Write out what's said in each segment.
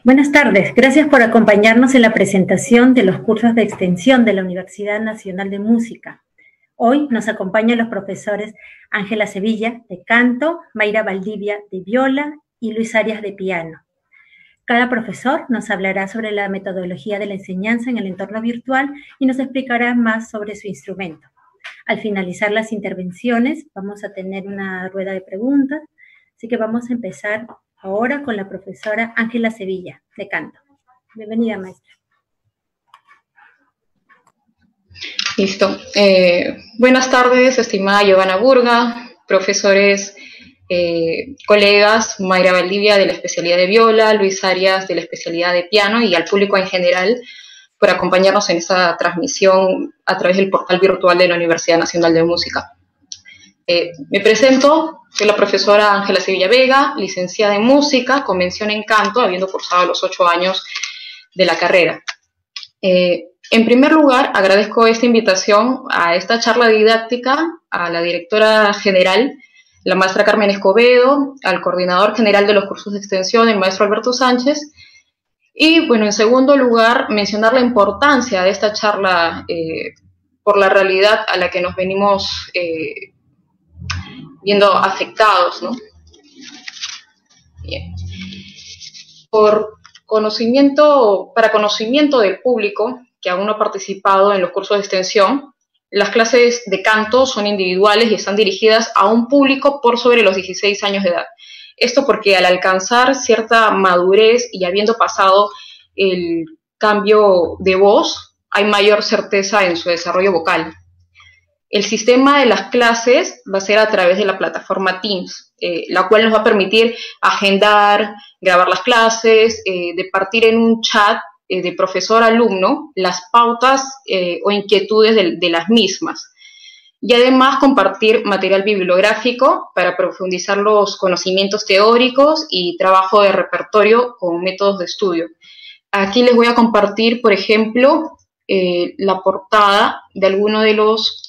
Buenas tardes, gracias por acompañarnos en la presentación de los cursos de extensión de la Universidad Nacional de Música. Hoy nos acompañan los profesores Ángela Sevilla, de canto, Mayra Valdivia, de viola, y Luis Arias, de piano. Cada profesor nos hablará sobre la metodología de la enseñanza en el entorno virtual y nos explicará más sobre su instrumento. Al finalizar las intervenciones, vamos a tener una rueda de preguntas, así que vamos a empezar ahora con la profesora Ángela Sevilla, de canto. Bienvenida, maestra. Listo. Buenas tardes, estimada Giovanna Burga, profesores, colegas, Mayra Valdivia de la especialidad de viola, Luis Arias de la especialidad de piano, y al público en general por acompañarnos en esta transmisión a través del portal virtual de la Universidad Nacional de Música. Me presento, soy la profesora Ángela Sevilla Vega, licenciada en música, con mención en canto, habiendo cursado los 8 años de la carrera. En primer lugar, agradezco esta invitación a esta charla didáctica a la directora general, la maestra Carmen Escobedo, al coordinador general de los cursos de extensión, el maestro Alberto Sánchez, y bueno, en segundo lugar, mencionar la importancia de esta charla por la realidad a la que nos venimos viendo afectados, ¿no? Bien. Para conocimiento del público que aún no ha participado en los cursos de extensión, las clases de canto son individuales y están dirigidas a un público por sobre los 16 años de edad. Esto porque al alcanzar cierta madurez y habiendo pasado el cambio de voz, hay mayor certeza en su desarrollo vocal. El sistema de las clases va a ser a través de la plataforma Teams, la cual nos va a permitir agendar, grabar las clases, departir en un chat de profesor-alumno las pautas o inquietudes de las mismas. Y además compartir material bibliográfico para profundizar los conocimientos teóricos y trabajo de repertorio con métodos de estudio. Aquí les voy a compartir, por ejemplo, la portada de alguno de los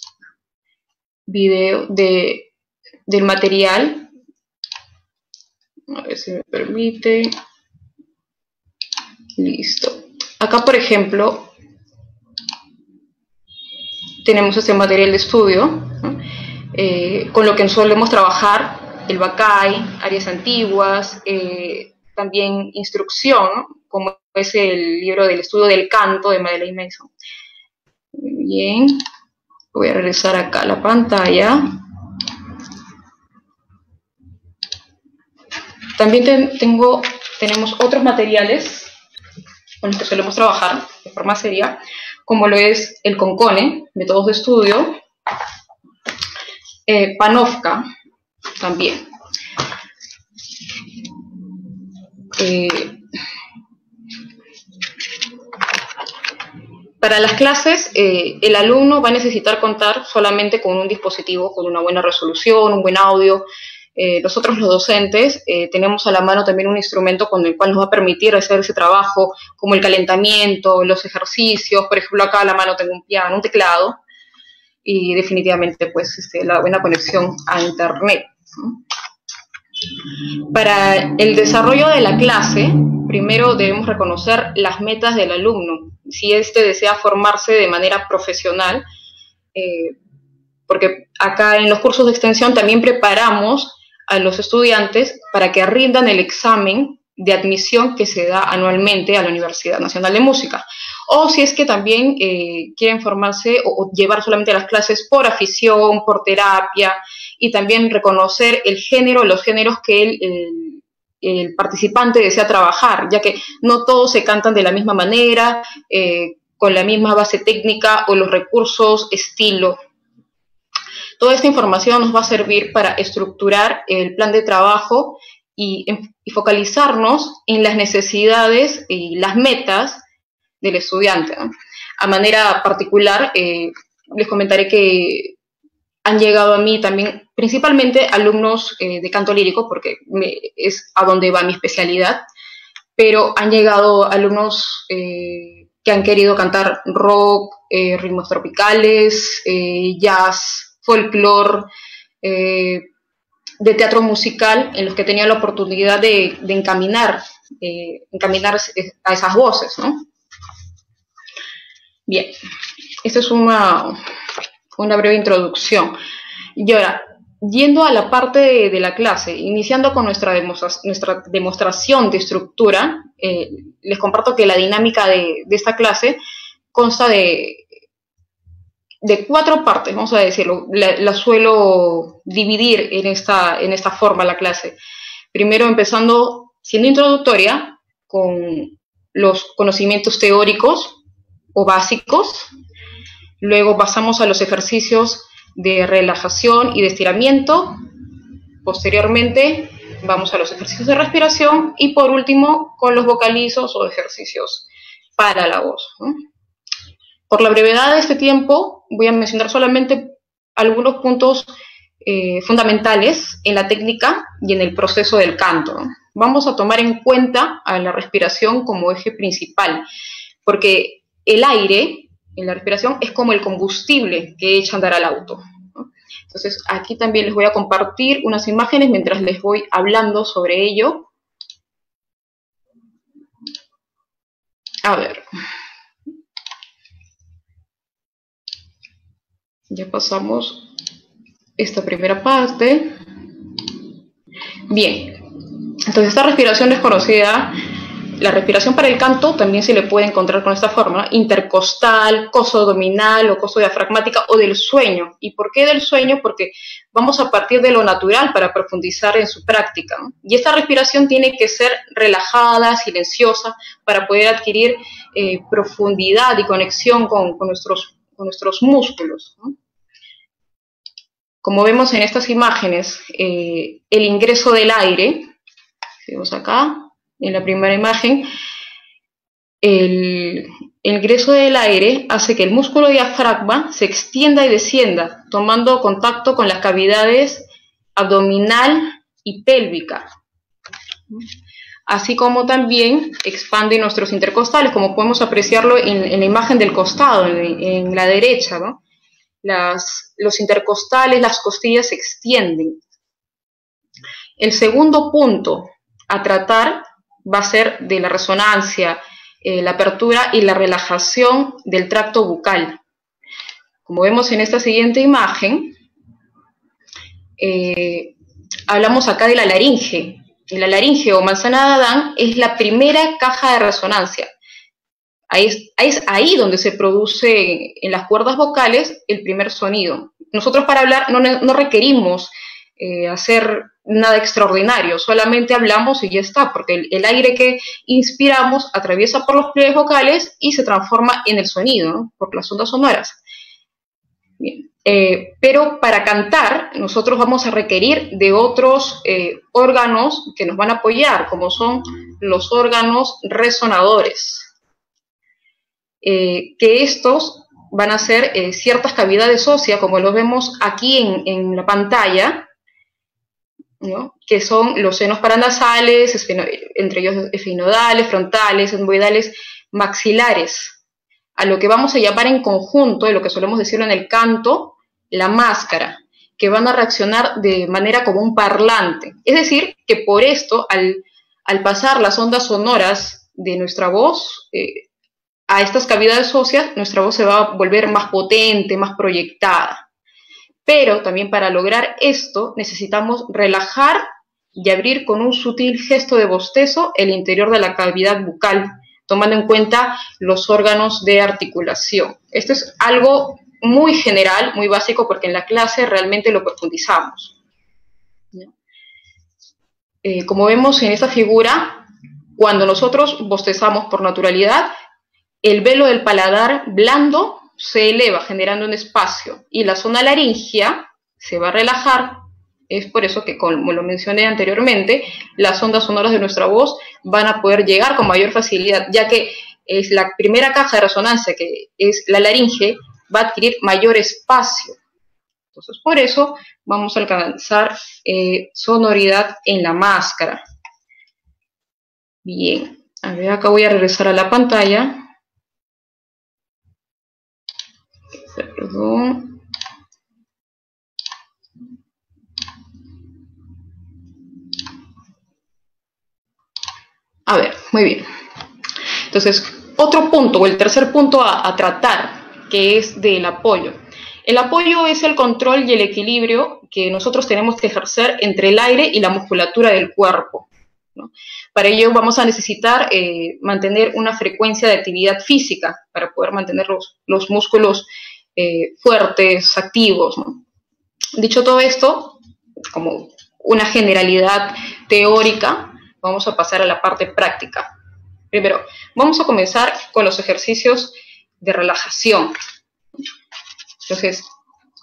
videos del material. A ver si me permite. Listo. Acá, por ejemplo, tenemos este material de estudio, ¿no? Con lo que solemos trabajar el Bacay, áreas antiguas, también instrucción, ¿no? Como es el libro del estudio del canto de Madeleine Mason. Muy bien, voy a regresar acá a la pantalla. También tenemos otros materiales con los que solemos trabajar de forma seria, como lo es el Concone, métodos de estudio, Panofka también. Para las clases, el alumno va a necesitar contar solamente con un dispositivo con una buena resolución, un buen audio. Nosotros los docentes tenemos a la mano también un instrumento con el cual nos va a permitir hacer ese trabajo, como el calentamiento, los ejercicios. Por ejemplo, acá a la mano tengo un piano, un teclado, y definitivamente pues la buena conexión a internet, ¿no? Para el desarrollo de la clase, primero debemos reconocer las metas del alumno, si éste desea formarse de manera profesional, porque acá en los cursos de extensión también preparamos a los estudiantes para que rindan el examen de admisión que se da anualmente a la Universidad Nacional de Música. O si es que también quieren formarse o llevar solamente las clases por afición, por terapia, y también reconocer el género, los géneros que el participante desea trabajar, ya que no todos se cantan de la misma manera, con la misma base técnica o los recursos, estilo. Toda esta información nos va a servir para estructurar el plan de trabajo y focalizarnos en las necesidades y las metas del estudiante, ¿no? A manera particular, les comentaré que han llegado a mí también principalmente alumnos de canto lírico, porque es a donde va mi especialidad, pero han llegado alumnos que han querido cantar rock, ritmos tropicales, jazz, folclore, de teatro musical, en los que tenía la oportunidad de encaminar encaminar a esas voces, ¿no? Bien, esta es una breve introducción. Y ahora, yendo a la parte de la clase, iniciando con nuestra demostración de estructura, les comparto que la dinámica de esta clase consta de 4 partes, vamos a decirlo. La suelo dividir en esta forma la clase. Primero empezando siendo introductoria con los conocimientos teóricos o básicos. Luego pasamos a los ejercicios de relajación y de estiramiento. Posteriormente vamos a los ejercicios de respiración y por último con los vocalizos o ejercicios para la voz, ¿no? Por la brevedad de este tiempo voy a mencionar solamente algunos puntos fundamentales en la técnica y en el proceso del canto, ¿no? Vamos a tomar en cuenta a la respiración como eje principal, porque el aire en la respiración es como el combustible que echa a andar al auto, ¿no? Entonces aquí también les voy a compartir unas imágenes mientras les voy hablando sobre ello. A ver. Ya pasamos esta primera parte. Bien, entonces esta respiración desconocida, la respiración para el canto también se le puede encontrar con esta forma, intercostal, costo-abdominal o costo-diafragmática o del sueño. ¿Y por qué del sueño? Porque vamos a partir de lo natural para profundizar en su práctica, ¿no? Y esta respiración tiene que ser relajada, silenciosa, para poder adquirir profundidad y conexión con nuestros músculos, ¿no? Como vemos en estas imágenes, el ingreso del aire, vemos acá, en la primera imagen, el ingreso del aire hace que el músculo diafragma se extienda y descienda, tomando contacto con las cavidades abdominal y pélvica, así como también expande nuestros intercostales, como podemos apreciarlo en la imagen del costado, en la derecha, ¿no? Los intercostales, las costillas se extienden. El segundo punto a tratar va a ser de la resonancia, la apertura y la relajación del tracto bucal. Como vemos en esta siguiente imagen, hablamos acá de la laringe. La laringe o manzana de Adán es la primera caja de resonancia. Es ahí donde se produce en las cuerdas vocales el primer sonido. Nosotros para hablar no requerimos hacer nada extraordinario, solamente hablamos y ya está, porque el aire que inspiramos atraviesa por los pliegues vocales y se transforma en el sonido, ¿no? Por las ondas sonoras. Bien. Pero para cantar nosotros vamos a requerir de otros órganos que nos van a apoyar, como son los órganos resonadores. Que estos van a ser ciertas cavidades óseas, como lo vemos aquí en la pantalla, ¿no? Que son los senos paranasales, entre ellos esfenoidales, frontales, emboidales, maxilares, a lo que vamos a llamar en conjunto, de lo que solemos decirlo en el canto, la máscara, que van a reaccionar de manera como un parlante. Es decir, que por esto, al pasar las ondas sonoras de nuestra voz, a estas cavidades óseas, nuestra voz se va a volver más potente, más proyectada. Pero también para lograr esto necesitamos relajar y abrir con un sutil gesto de bostezo el interior de la cavidad bucal, tomando en cuenta los órganos de articulación. Esto es algo muy general, muy básico, porque en la clase realmente lo profundizamos. Como vemos en esta figura, cuando nosotros bostezamos por naturalidad, el velo del paladar blando se eleva generando un espacio y la zona laringea se va a relajar. Es por eso que, como lo mencioné anteriormente, las ondas sonoras de nuestra voz van a poder llegar con mayor facilidad, ya que es la primera caja de resonancia, que es la laringe, va a adquirir mayor espacio. Entonces, por eso vamos a alcanzar sonoridad en la máscara. Bien, a ver, acá voy a regresar a la pantalla. Perdón. A ver, muy bien. Entonces, otro punto, o el tercer punto a tratar, que es del apoyo. El apoyo es el control y el equilibrio que nosotros tenemos que ejercer entre el aire y la musculatura del cuerpo, ¿no? Para ello vamos a necesitar mantener una frecuencia de actividad física para poder mantener los músculos fuertes, activos, ¿no? Dicho todo esto, como una generalidad teórica, vamos a pasar a la parte práctica. Primero, vamos a comenzar con los ejercicios de relajación. Entonces,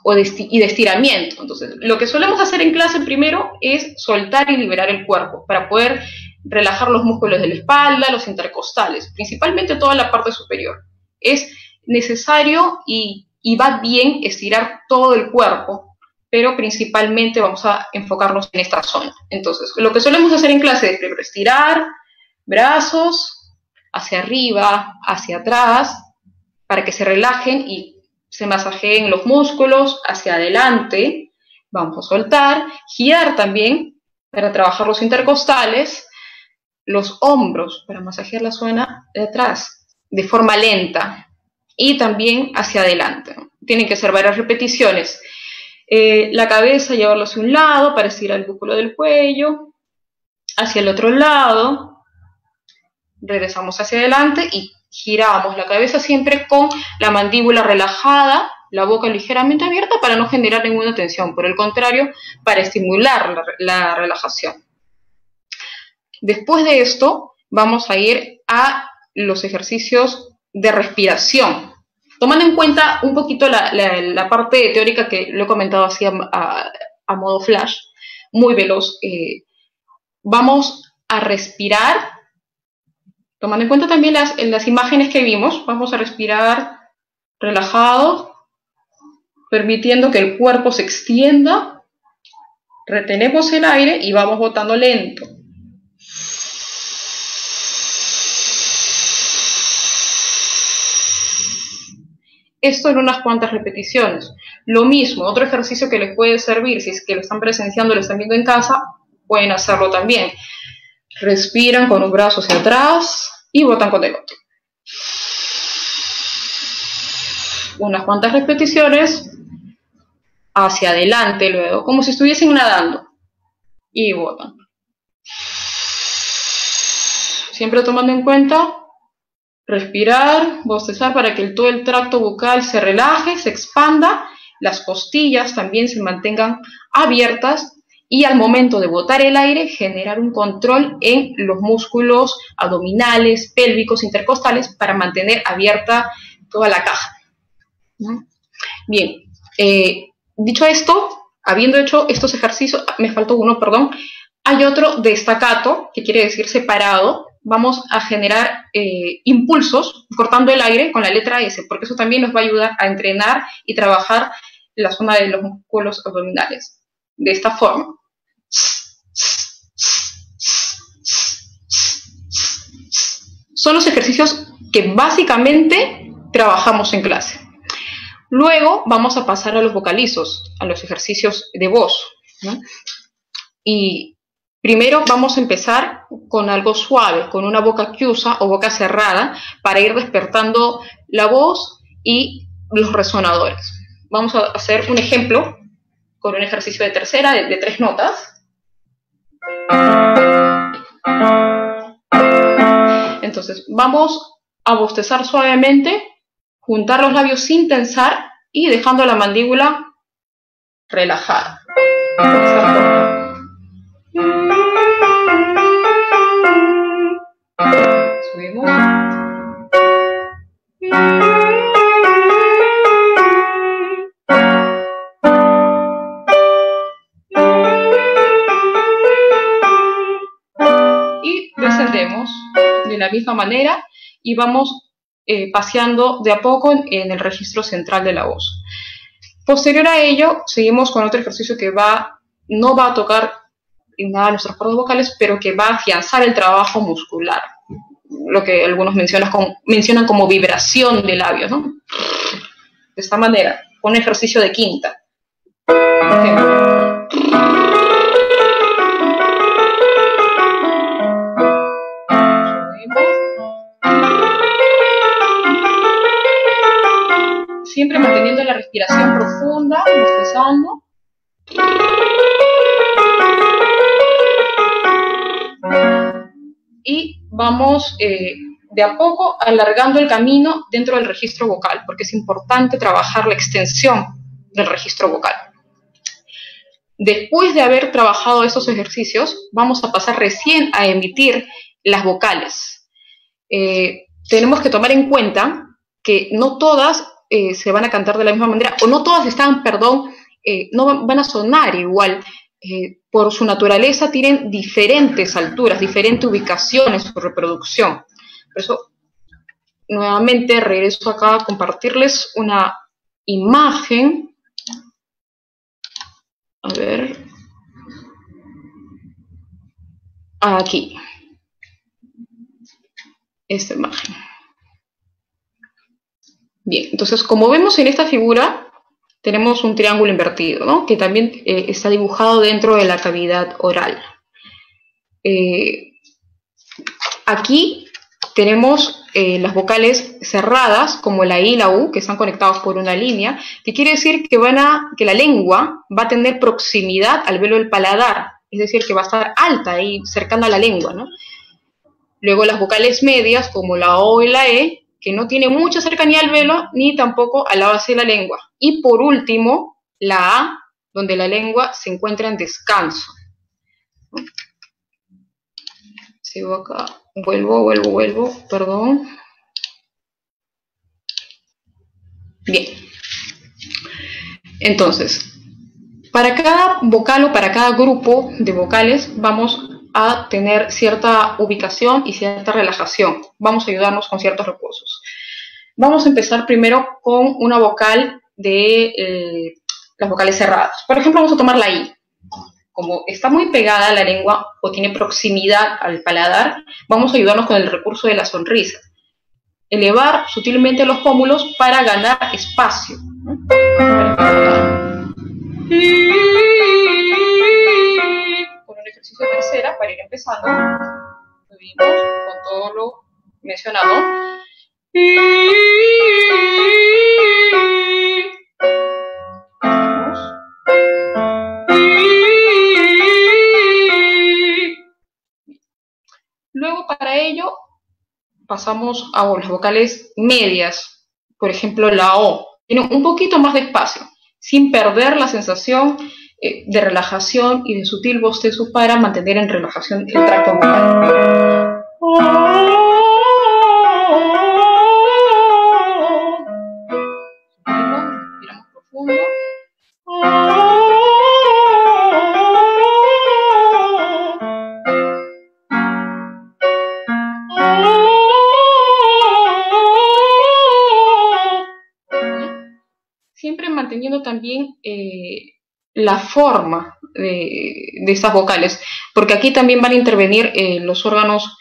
y de estiramiento. Entonces, lo que solemos hacer en clase primero es soltar y liberar el cuerpo para poder relajar los músculos de la espalda, los intercostales, principalmente toda la parte superior. Es necesario y va bien estirar todo el cuerpo, pero principalmente vamos a enfocarnos en esta zona. Entonces, lo que solemos hacer en clase es primero estirar brazos hacia arriba, hacia atrás, para que se relajen y se masajeen los músculos, hacia adelante, vamos a soltar, girar también para trabajar los intercostales, los hombros para masajear la zona de atrás, de forma lenta, y también hacia adelante. Tienen que ser varias repeticiones. La cabeza llevarla hacia un lado para estirar el músculo del cuello, hacia el otro lado, regresamos hacia adelante y giramos la cabeza siempre con la mandíbula relajada, la boca ligeramente abierta para no generar ninguna tensión, por el contrario, para estimular la relajación. Después de esto, vamos a ir a los ejercicios de respiración. Tomando en cuenta un poquito la parte teórica que lo he comentado así a modo flash, muy veloz, vamos a respirar. Tomando en cuenta también las imágenes que vimos, vamos a respirar relajado, permitiendo que el cuerpo se extienda, retenemos el aire y vamos botando lento. Esto en unas cuantas repeticiones. Lo mismo, otro ejercicio que les puede servir, si es que lo están presenciando, lo están viendo en casa, pueden hacerlo también. Respiran con un brazo hacia atrás y botan con el otro. Unas cuantas repeticiones hacia adelante luego, como si estuviesen nadando. Y botan. Siempre tomando en cuenta respirar, bostezar para que todo el tracto bucal se relaje, se expanda, las costillas también se mantengan abiertas. Y al momento de botar el aire, generar un control en los músculos abdominales, pélvicos, intercostales, para mantener abierta toda la caja. Bien, dicho esto, habiendo hecho estos ejercicios, me faltó uno, perdón, hay otro de staccato, que quiere decir separado. Vamos a generar impulsos cortando el aire con la letra S, porque eso también nos va a ayudar a entrenar y trabajar la zona de los músculos abdominales. De esta forma. Son los ejercicios que básicamente trabajamos en clase. Luego vamos a pasar a los vocalizos, a los ejercicios de voz, ¿no? Y primero vamos a empezar con algo suave, con una boca chiusa o boca cerrada, para ir despertando la voz y los resonadores. Vamos a hacer un ejemplo con un ejercicio de tercera de 3 notas. Entonces vamos a bostezar suavemente, juntar los labios sin tensar y dejando la mandíbula relajada. Subimos. Y descendemos de la misma manera y vamos paseando de a poco en el registro central de la voz. Posterior a ello, seguimos con otro ejercicio que no va a tocar en nada nuestras cuerdas vocales, pero que va a afianzar el trabajo muscular, lo que algunos mencionan como vibración de labios, ¿no? De esta manera, con un ejercicio de quinta. empezando. Y vamos de a poco alargando el camino dentro del registro vocal, porque es importante trabajar la extensión del registro vocal. Después de haber trabajado estos ejercicios, vamos a pasar recién a emitir las vocales. Tenemos que tomar en cuenta que no todas se van a cantar de la misma manera, o no todas están, no van a sonar igual. Por su naturaleza tienen diferentes alturas, diferentes ubicaciones en su reproducción. Por eso, nuevamente regreso acá a compartirles una imagen. A ver, aquí, esta imagen. Bien, entonces como vemos en esta figura, tenemos un triángulo invertido, ¿no? Que también está dibujado dentro de la cavidad oral. Aquí tenemos las vocales cerradas, como la I y la U, que están conectados por una línea, que quiere decir que la lengua va a tener proximidad al velo del paladar, es decir, que va a estar alta y cercana a la lengua, ¿no? Luego las vocales medias, como la O y la E, que no tienen mucha cercanía al velo, ni tampoco a la base de la lengua. Y por último, la A, donde la lengua se encuentra en descanso. Sigo acá. Vuelvo, perdón. Bien. Entonces, para cada vocal o para cada grupo de vocales vamos a tener cierta ubicación y cierta relajación. Vamos a ayudarnos con ciertos recursos. Vamos a empezar primero con una vocal de las vocales cerradas. Por ejemplo, vamos a tomar la I. Como está muy pegada a la lengua o tiene proximidad al paladar, vamos a ayudarnos con el recurso de la sonrisa. Elevar sutilmente los pómulos para ganar espacio. Con un ejercicio de tercera para ir empezando. Subimos con todo lo mencionado. Luego, para ello, pasamos a las vocales medias. Por ejemplo, la O. Tiene un poquito más de espacio, sin perder la sensación de relajación y de sutil bostezo para mantener en relajación el tracto vocal. Respiramos profundo. Siempre manteniendo también la forma de estas vocales, porque aquí también van a intervenir los órganos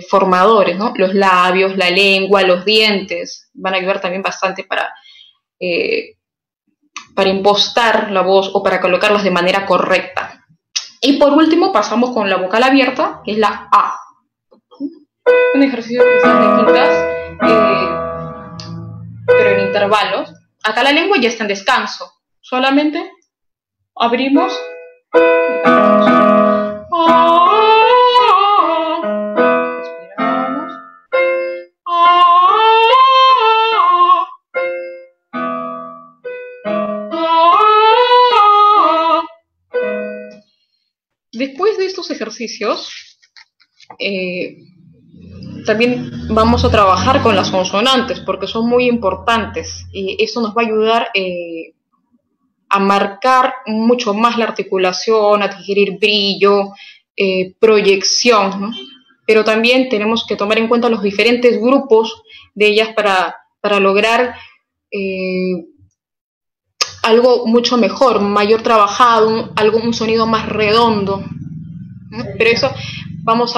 formadores, ¿no? Los labios, la lengua, los dientes, van a ayudar también bastante para impostar la voz o para colocarlas de manera correcta. Y por último pasamos con la vocal abierta, que es la A. Un ejercicio que se de quintas, pero en intervalos. Acá la lengua ya está en descanso. Solamente abrimos. Respiramos. Después de estos ejercicios, también vamos a trabajar con las consonantes porque son muy importantes y eso nos va a ayudar a marcar mucho más la articulación, a adquirir brillo, proyección, ¿no? Pero también tenemos que tomar en cuenta los diferentes grupos de ellas para lograr algo mucho mejor, mayor trabajado, un sonido más redondo, ¿no? Pero eso vamos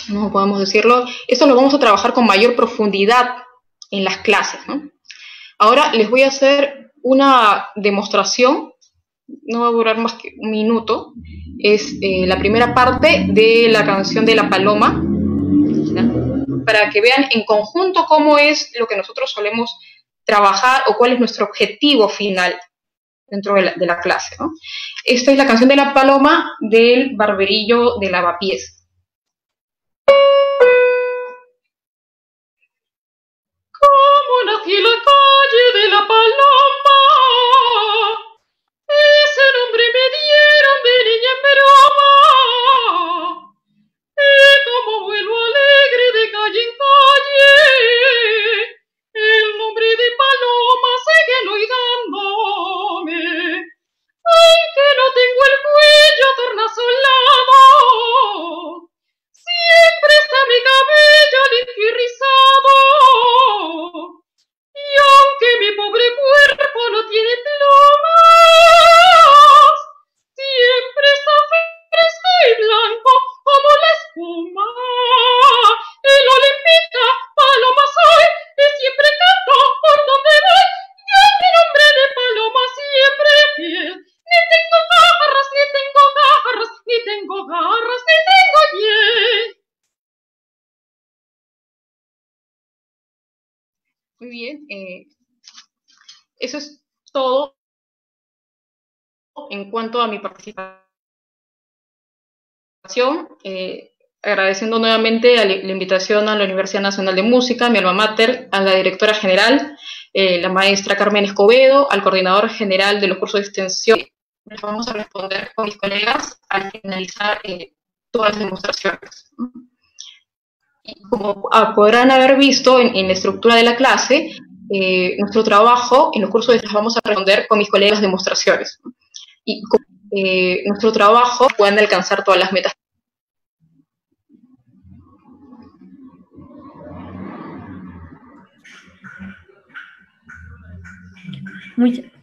no podemos decirlo, esto lo vamos a trabajar con mayor profundidad en las clases, ¿no? Ahora les voy a hacer una demostración, no va a durar más que un minuto, es la primera parte de la canción de La Paloma, ¿no? Para que vean en conjunto cómo es lo que nosotros solemos trabajar o cuál es nuestro objetivo final dentro de la clase, ¿no? Esta es la canción de la paloma del Barberillo de Lavapiés. Como nací en la calle de la paloma, ese nombre me dieron de niña en broma, y como vuelo alegre de calle en calle, el nombre de paloma sigue dándome, aunque no tengo el cuello tornasolado, siempre está mi cabello limpio y rizado, y aunque mi pobre cuerpo no tiene plumas, siempre está fresco y blanco como la espuma. El olimpita, paloma soy, y siempre canto por donde voy, y a mi nombre de paloma siempre fiel. Ni tengo garras, ni tengo garras, ni tengo garras, ni tengo hiel. Muy bien, eso es todo en cuanto a mi participación. Agradeciendo nuevamente la invitación a la Universidad Nacional de Música, mi alma mater, a la directora general, la maestra Carmen Escobedo, al coordinador general de los cursos de extensión. Les vamos a responder con mis colegas al finalizar todas las demostraciones. Y como podrán haber visto en la estructura de la clase, nuestro trabajo en los cursos les vamos a responder con mis colegas demostraciones. Y con nuestro trabajo puedan alcanzar todas las metas.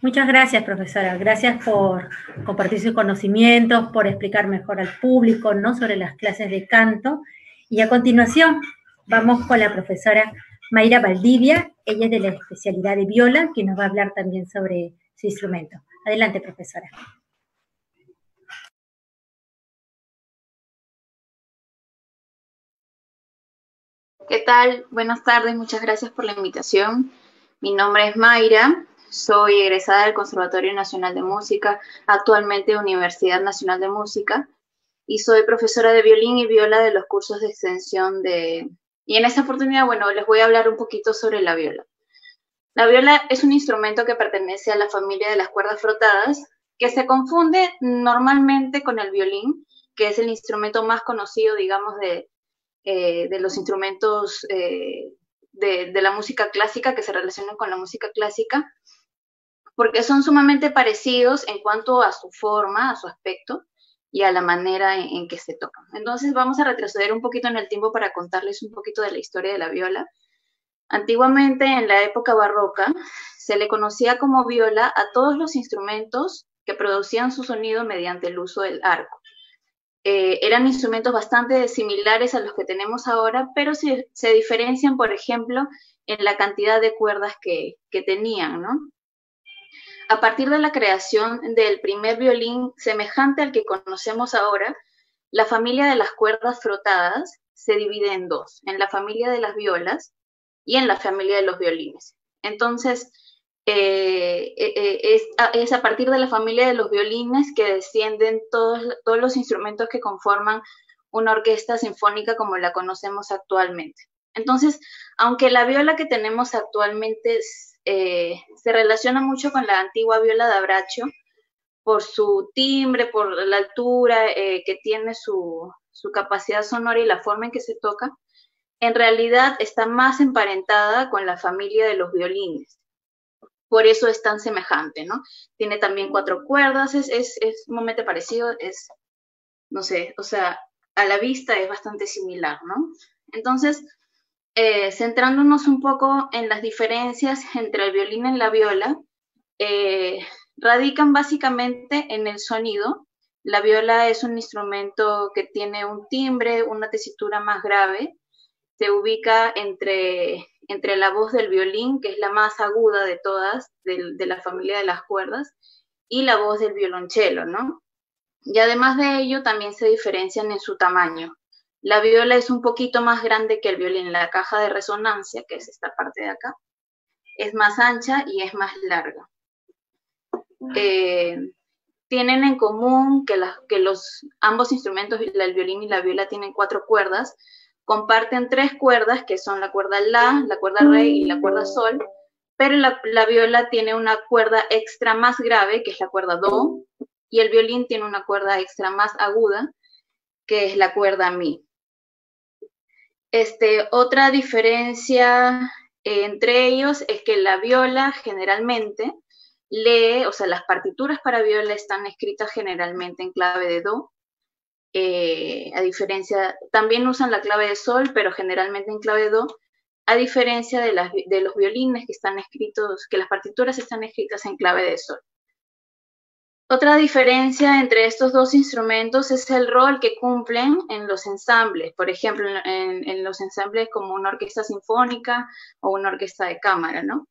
Muchas gracias, profesora. Gracias por compartir sus conocimientos, por explicar mejor al público, ¿no?, sobre las clases de canto. Y a continuación vamos con la profesora Mayra Valdivia. Ella es de la especialidad de viola, que nos va a hablar también sobre su instrumento. Adelante, profesora. ¿Qué tal? Buenas tardes, muchas gracias por la invitación. Mi nombre es Mayra, soy egresada del Conservatorio Nacional de Música, actualmente Universidad Nacional de Música, y soy profesora de violín y viola de los cursos de extensión de... Y en esta oportunidad, bueno, les voy a hablar un poquito sobre la viola. La viola es un instrumento que pertenece a la familia de las cuerdas frotadas, que se confunde normalmente con el violín, que es el instrumento más conocido, digamos, de los instrumentos de la música clásica, que se relacionan con la música clásica, porque son sumamente parecidos en cuanto a su forma, a su aspecto y a la manera en que se tocan. Entonces vamos a retroceder un poquito en el tiempo para contarles un poquito de la historia de la viola. Antiguamente, en la época barroca, se le conocía como viola a todos los instrumentos que producían su sonido mediante el uso del arco. Eran instrumentos bastante similares a los que tenemos ahora, pero se diferencian, por ejemplo, en la cantidad de cuerdas que tenían, ¿no? A partir de la creación del primer violín semejante al que conocemos ahora, la familia de las cuerdas frotadas se divide en dos, en la familia de las violas y en la familia de los violines. Entonces, es a partir de la familia de los violines que descienden todos los instrumentos que conforman una orquesta sinfónica como la conocemos actualmente. Entonces, aunque la viola que tenemos actualmente se relaciona mucho con la antigua viola da braccio, por su timbre, por la altura que tiene su capacidad sonora y la forma en que se toca, en realidad está más emparentada con la familia de los violines. Por eso es tan semejante, ¿no? Tiene también 4 cuerdas, es sumamente parecido, no sé, o sea, a la vista es bastante similar, ¿no? Entonces, centrándonos un poco en las diferencias entre el violín y la viola, radican básicamente en el sonido. La viola es un instrumento que tiene un timbre, una tesitura más grave, se ubica entre la voz del violín, que es la más aguda de todas, de la familia de las cuerdas, y la voz del violonchelo, ¿no? Y además de ello, también se diferencian en su tamaño. La viola es un poquito más grande que el violín, la caja de resonancia, que es esta parte de acá, es más ancha y es más larga. Tienen en común que ambos instrumentos, el violín y la viola, tienen 4 cuerdas. Comparten 3 cuerdas, que son la cuerda la cuerda re y la cuerda sol, pero la viola tiene una cuerda extra más grave, que es la cuerda do, y el violín tiene una cuerda extra más aguda, que es la cuerda mi. Otra diferencia entre ellos es que la viola generalmente lee, o sea, las partituras para viola están escritas generalmente en clave de do, a diferencia, también usan la clave de sol, pero generalmente en clave de do, a diferencia de los violines que están escritos, que las partituras están escritas en clave de sol. Otra diferencia entre estos dos instrumentos es el rol que cumplen en los ensambles, por ejemplo, en los ensambles como una orquesta sinfónica o una orquesta de cámara, ¿no?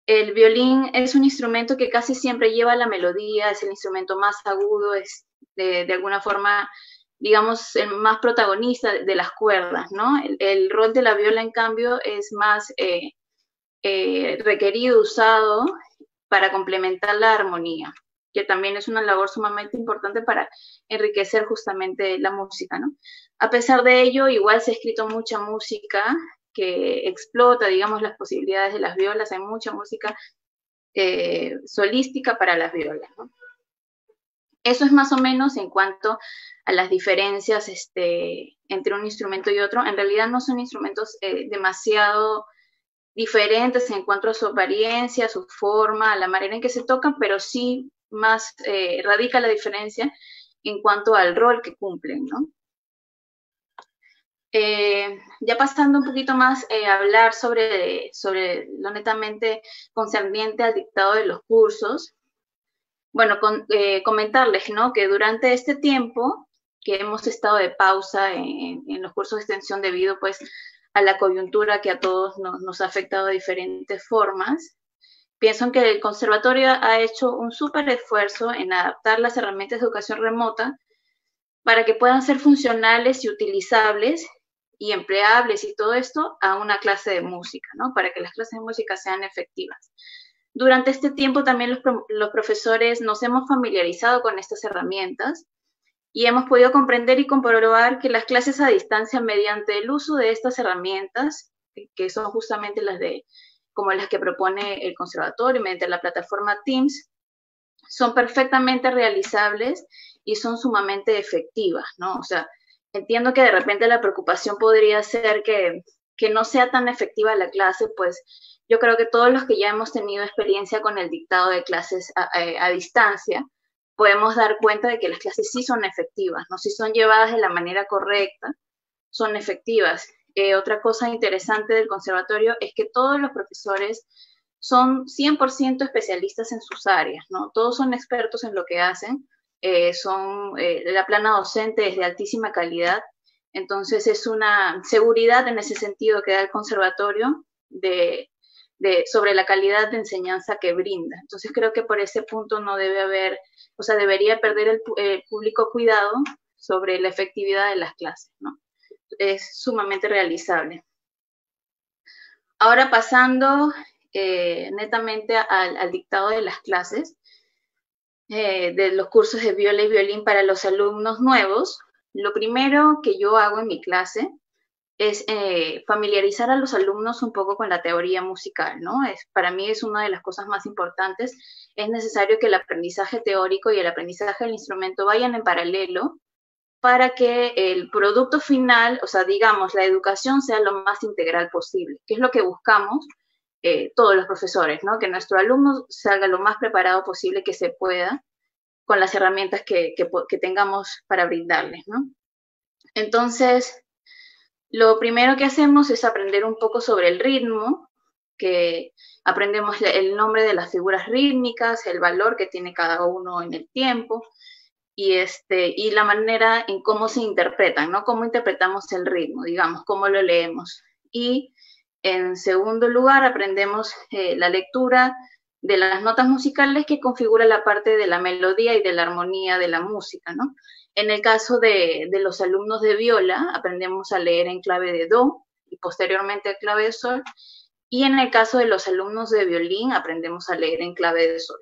El violín es un instrumento que casi siempre lleva la melodía, es el instrumento más agudo, es de alguna forma, digamos, el más protagonista de las cuerdas, ¿no? El rol de la viola, en cambio, es más requerido, usado para complementar la armonía, que también es una labor sumamente importante para enriquecer justamente la música, ¿no? A pesar de ello, igual se ha escrito mucha música que explota, digamos, las posibilidades de las violas. Hay mucha música solística para las violas, ¿no? Eso es más o menos en cuanto a las diferencias entre un instrumento y otro. En realidad no son instrumentos demasiado diferentes en cuanto a su apariencia, su forma, la manera en que se tocan, pero sí más radica la diferencia en cuanto al rol que cumplen, ¿no? Ya pasando un poquito más a hablar sobre lo netamente concerniente al dictado de los cursos, bueno, comentarles, ¿no?, que durante este tiempo que hemos estado de pausa en los cursos de extensión debido, pues, a la coyuntura que a todos nos ha afectado de diferentes formas, pienso que el conservatorio ha hecho un súper esfuerzo en adaptar las herramientas de educación remota para que puedan ser funcionales y utilizables y empleables y todo esto a una clase de música, ¿no? Para que las clases de música sean efectivas. Durante este tiempo también los profesores nos hemos familiarizado con estas herramientas y hemos podido comprender y comprobar que las clases a distancia mediante el uso de estas herramientas, que son justamente como las que propone el conservatorio mediante la plataforma Teams, son perfectamente realizables y son sumamente efectivas, ¿no? O sea, entiendo que de repente la preocupación podría ser que no sea tan efectiva la clase, pues yo creo que todos los que ya hemos tenido experiencia con el dictado de clases a distancia, podemos dar cuenta de que las clases sí son efectivas, ¿no? Si son llevadas de la manera correcta, son efectivas. Otra cosa interesante del conservatorio es que todos los profesores son 100% especialistas en sus áreas, ¿no? Todos son expertos en lo que hacen, la plana docente es de altísima calidad, entonces es una seguridad en ese sentido que da el conservatorio sobre la calidad de enseñanza que brinda. Entonces creo que por ese punto no debe haber, o sea, debería perder el público cuidado sobre la efectividad de las clases, ¿no? Es sumamente realizable. Ahora pasando netamente al dictado de las clases, de los cursos de viola y violín para los alumnos nuevos, lo primero que yo hago en mi clase es familiarizar a los alumnos un poco con la teoría musical, ¿no? Para mí es una de las cosas más importantes. Es necesario que el aprendizaje teórico y el aprendizaje del instrumento vayan en paralelo para que el producto final, o sea, digamos, la educación sea lo más integral posible, que es lo que buscamos todos los profesores, ¿no? Que nuestro alumno salga lo más preparado posible que se pueda con las herramientas que tengamos para brindarles, ¿no? Entonces, lo primero que hacemos es aprender un poco sobre el ritmo, que aprendemos el nombre de las figuras rítmicas, el valor que tiene cada uno en el tiempo, y la manera en cómo se interpretan, ¿no? Cómo interpretamos el ritmo, digamos, cómo lo leemos. Y en segundo lugar, aprendemos la lectura de las notas musicales que configura la parte de la melodía y de la armonía de la música, ¿no? En el caso de los alumnos de viola, aprendemos a leer en clave de do y posteriormente en clave de sol, Y en el caso de los alumnos de violín, aprendemos a leer en clave de sol.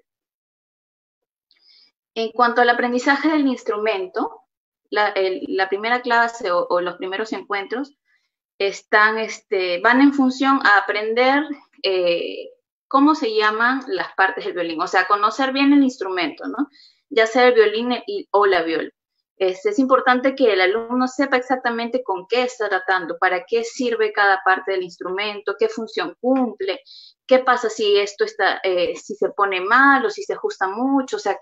En cuanto al aprendizaje del instrumento, la primera clase o los primeros encuentros van en función a aprender cómo se llaman las partes del violín, o sea, conocer bien el instrumento, ¿no? Ya sea el violín o la viola. Es importante que el alumno sepa exactamente con qué está tratando, para qué sirve cada parte del instrumento, qué función cumple, qué pasa si esto si se pone mal o si se ajusta mucho, o sea,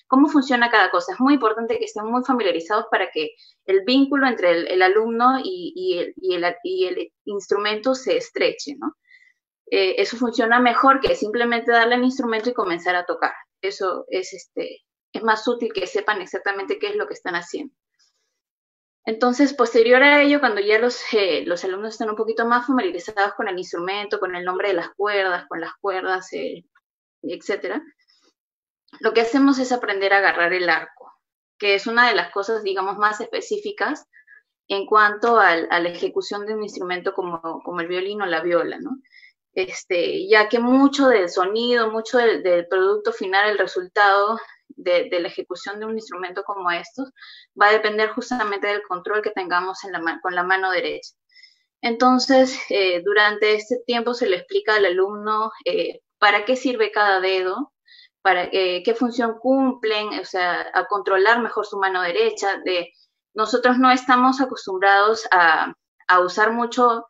cómo funciona cada cosa. Es muy importante que estén muy familiarizados para que el vínculo entre el alumno y el instrumento se estreche, ¿no? Eso funciona mejor que simplemente darle el instrumento y comenzar a tocar. Eso es más útil que sepan exactamente qué es lo que están haciendo. Entonces, posterior a ello, cuando ya los alumnos están un poquito más familiarizados con el instrumento, con el nombre de las cuerdas, con las cuerdas, etcétera, lo que hacemos es aprender a agarrar el arco, que es una de las cosas, digamos, más específicas en cuanto a la ejecución de un instrumento como el violín o la viola, ¿no? Ya que mucho del sonido, mucho del producto final, el resultado de la ejecución de un instrumento como estos, va a depender justamente del control que tengamos con la mano derecha. Entonces, durante este tiempo se le explica al alumno para qué sirve cada dedo, para qué función cumplen, o sea, a controlar mejor su mano derecha. Nosotros no estamos acostumbrados a usar mucho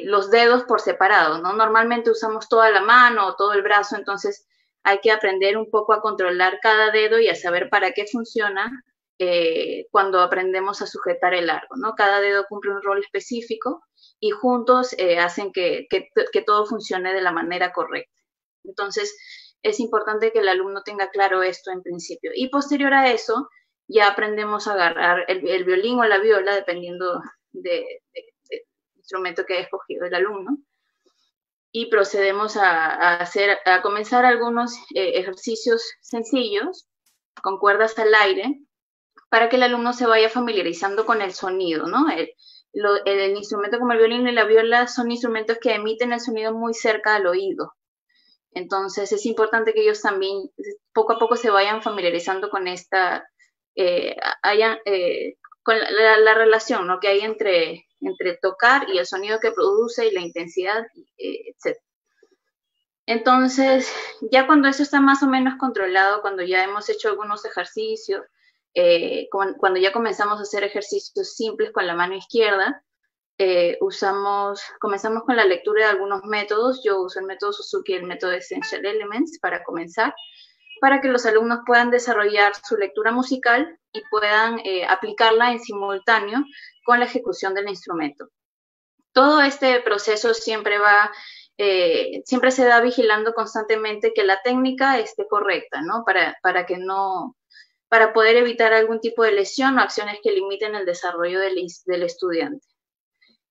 los dedos por separado, ¿no? Normalmente usamos toda la mano o todo el brazo, entonces hay que aprender un poco a controlar cada dedo y a saber para qué funciona cuando aprendemos a sujetar el arco, ¿no? Cada dedo cumple un rol específico y juntos hacen que todo funcione de la manera correcta. Entonces, es importante que el alumno tenga claro esto en principio. Y posterior a eso, ya aprendemos a agarrar el violín o la viola, dependiendo del instrumento que haya escogido el alumno. Y procedemos a comenzar algunos ejercicios sencillos con cuerdas al aire para que el alumno se vaya familiarizando con el sonido, ¿no? El instrumento como el violín y la viola son instrumentos que emiten el sonido muy cerca al oído. Entonces es importante que ellos también poco a poco se vayan familiarizando con con la relación, ¿no?, que hay entre tocar y el sonido que produce y la intensidad, etc. Entonces, ya cuando eso está más o menos controlado, cuando ya hemos hecho algunos ejercicios, cuando ya comenzamos a hacer ejercicios simples con la mano izquierda, comenzamos con la lectura de algunos métodos. Yo uso el método Suzuki y el método Essential Elements para comenzar, para que los alumnos puedan desarrollar su lectura musical y puedan aplicarla en simultáneo con la ejecución del instrumento. Todo este proceso siempre se da vigilando constantemente que la técnica esté correcta, ¿no? Para poder evitar algún tipo de lesión o acciones que limiten el desarrollo del estudiante.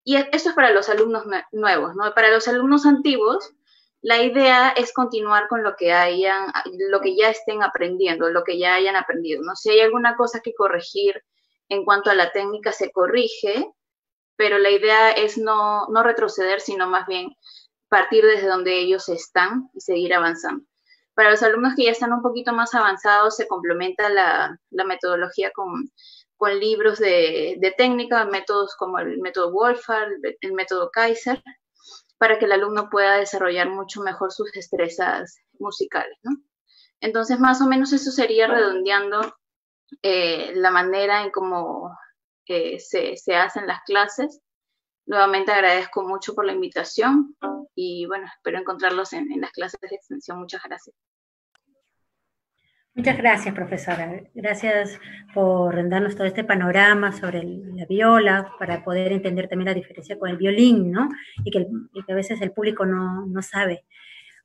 Y esto es para los alumnos nuevos, ¿no? Para los alumnos antiguos, la idea es continuar con lo que ya estén aprendiendo, lo que ya hayan aprendido, ¿no? Si hay alguna cosa que corregir en cuanto a la técnica, se corrige, pero la idea es no retroceder, sino más bien partir desde donde ellos están y seguir avanzando. Para los alumnos que ya están un poquito más avanzados, se complementa la metodología con libros de técnica, métodos como el método Wolfram, el método Kaiser, para que el alumno pueda desarrollar mucho mejor sus destrezas musicales, ¿no? Entonces, más o menos eso sería redondeando la manera en cómo se hacen las clases. Nuevamente agradezco mucho por la invitación y bueno, espero encontrarlos en las clases de extensión. Muchas gracias. Muchas gracias, profesora. Gracias por darnos todo este panorama sobre la viola, para poder entender también la diferencia con el violín, ¿no? Y que a veces el público no sabe.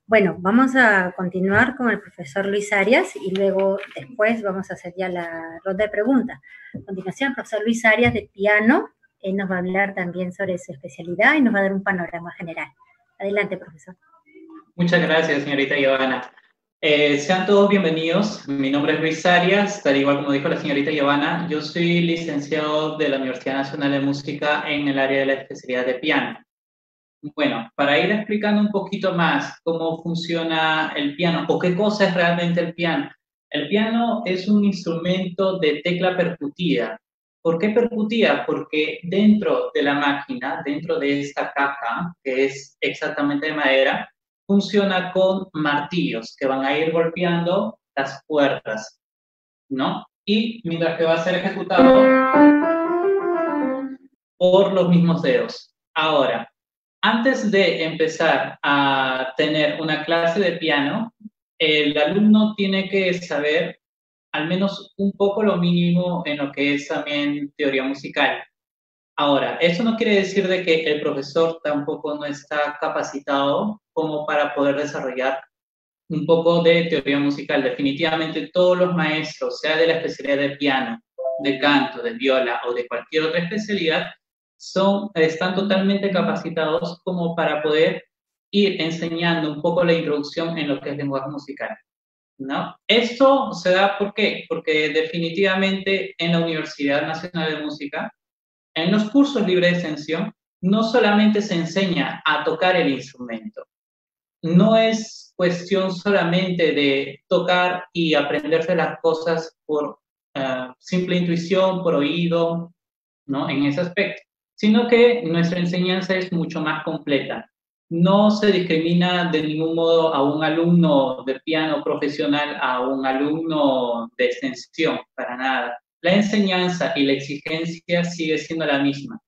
Bueno, vamos a continuar con el profesor Luis Arias y luego después vamos a hacer ya la ronda de preguntas. A continuación, el profesor Luis Arias de piano, él nos va a hablar también sobre su especialidad y nos va a dar un panorama general. Adelante, profesor. Muchas gracias, señorita Giovanna. Sean todos bienvenidos. Mi nombre es Luis Arias, tal igual como dijo la señorita Giovanna. Yo soy licenciado de la Universidad Nacional de Música en el área de la especialidad de piano. Bueno, para ir explicando un poquito más cómo funciona el piano o qué cosa es realmente el piano. El piano es un instrumento de tecla percutida. ¿Por qué percutida? Porque dentro de la máquina, dentro de esta caja, que es exactamente de madera, funciona con martillos que van a ir golpeando las cuerdas, ¿no? Y mientras que va a ser ejecutado por los mismos dedos. Ahora, antes de empezar a tener una clase de piano, el alumno tiene que saber al menos un poco lo mínimo en lo que es también teoría musical. Ahora, eso no quiere decir de que el profesor tampoco no está capacitado como para poder desarrollar un poco de teoría musical. Definitivamente todos los maestros, sea de la especialidad de piano, de canto, de viola o de cualquier otra especialidad, están totalmente capacitados como para poder ir enseñando un poco la introducción en lo que es lenguaje musical, ¿no? Esto se da, ¿por qué? Porque definitivamente en la Universidad Nacional de Música, en los cursos libre de extensión, no solamente se enseña a tocar el instrumento, no es cuestión solamente de tocar y aprenderse las cosas por simple intuición, por oído, ¿no? En ese aspecto, sino que nuestra enseñanza es mucho más completa. No se discrimina de ningún modo a un alumno de piano profesional a un alumno de extensión, para nada. La enseñanza y la exigencia sigue siendo la misma.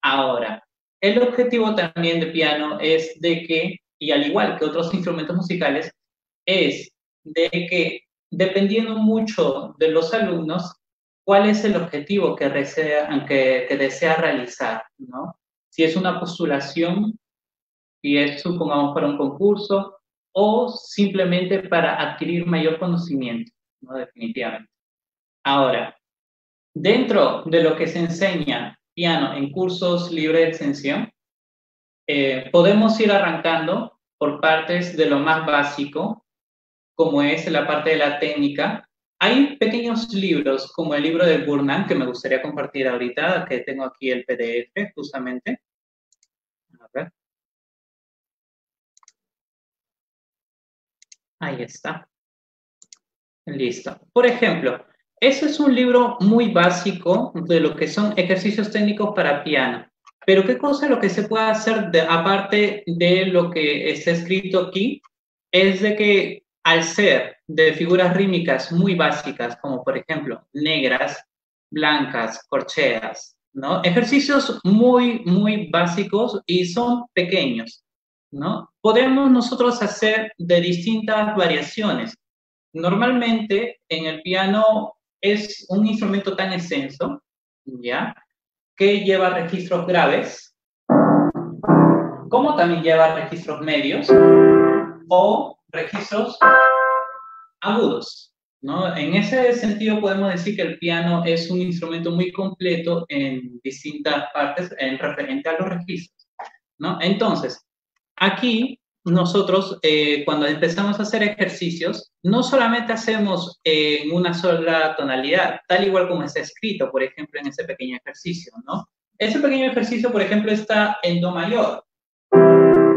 Ahora, el objetivo también de piano es de que, y al igual que otros instrumentos musicales, es de que, dependiendo mucho de los alumnos, cuál es el objetivo que desea realizar, ¿no? Si es una postulación, si es, supongamos, para un concurso, o simplemente para adquirir mayor conocimiento, ¿no? Definitivamente. Ahora, dentro de lo que se enseña piano en cursos libre de extensión, podemos ir arrancando por partes de lo más básico, como es la parte de la técnica. Hay pequeños libros, como el libro de Burnham, que me gustaría compartir ahorita, que tengo aquí el PDF, justamente. A ver. Ahí está. Listo. Por ejemplo, ese es un libro muy básico de lo que son ejercicios técnicos para piano. Pero ¿qué cosa es lo que se puede hacer aparte de lo que está escrito aquí? Es de que al ser de figuras rítmicas muy básicas, como por ejemplo negras, blancas, corcheas, ¿no? Ejercicios muy, muy básicos y son pequeños, ¿no? Podemos nosotros hacer de distintas variaciones. Normalmente en el piano es un instrumento tan extenso, ¿ya? Que lleva registros graves, como también lleva registros medios o registros agudos, ¿no? En ese sentido podemos decir que el piano es un instrumento muy completo en distintas partes en referente a los registros, ¿no? Entonces, aquí nosotros cuando empezamos a hacer ejercicios, no solamente hacemos en una sola tonalidad, tal igual como está escrito, por ejemplo, en ese pequeño ejercicio, ¿no? Ese pequeño ejercicio, por ejemplo, está en do mayor,